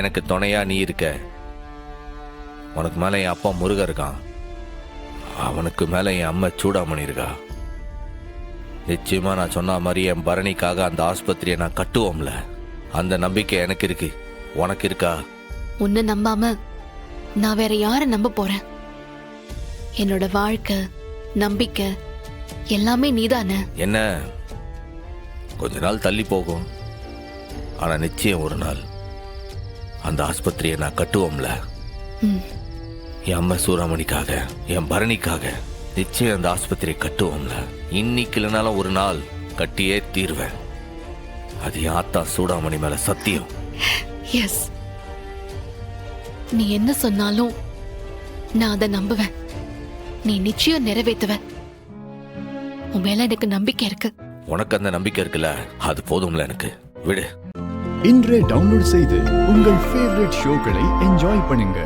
எனக்கு துணையா நீ இருக்க. உனக்கு மேல என் அப்பா முருகன் இருக்கான், அவனுக்கு மேல என் அம்மா சூடாமணி இருக்கா. நிச்சயமா நான் சொன்ன மாதிரி என் பரணிக்காக அந்த ஆஸ்பத்திரியை நான் கட்டுவோம்ல, அந்த நம்பிக்கை எனக்கு இருக்கு. உனக்கு இருக்கா? உன்னை நம்பாம நான் வேற யார நம்ப போறேன்? என்னோட வாழ்க்கை, நம்பிக்கை எல்லாமே நீதானே. என்ன கொஞ்ச நாள் தள்ளி போகும், ஆனா நிச்சயம் ஒரு நாள் அந்த ஆஸ்பத்திரியை நான் கட்டுவோம்ல. என் அம்மா சூடாமணிக்காக, என் பரணிக்காக நிச்சயம் அந்த ஆஸ்பத்திரியை கட்டுவோம்ல. இன்னைக்கு இல்லைனாலும் ஒரு நாள் கட்டியே தீர்வேன். அது என் ஆத்தா சூடாமணி மேல சத்தியம். எஸ், நீ என்ன சொன்னாலும் நான் அதை நம்புவேன். நீ நிச்சயம் நிறைவேற்றுவ. உன் மேல எனக்கு நம்பிக்கை இருக்கு. உனக்கு அந்த நம்பிக்கை இருக்குல்ல, அது போதும்ல எனக்கு. விடு. இன்றே டவுன்லோட் செய்து உங்கள் ஃபேவரட் ஷோக்களை என்ஜாய் பண்ணுங்க.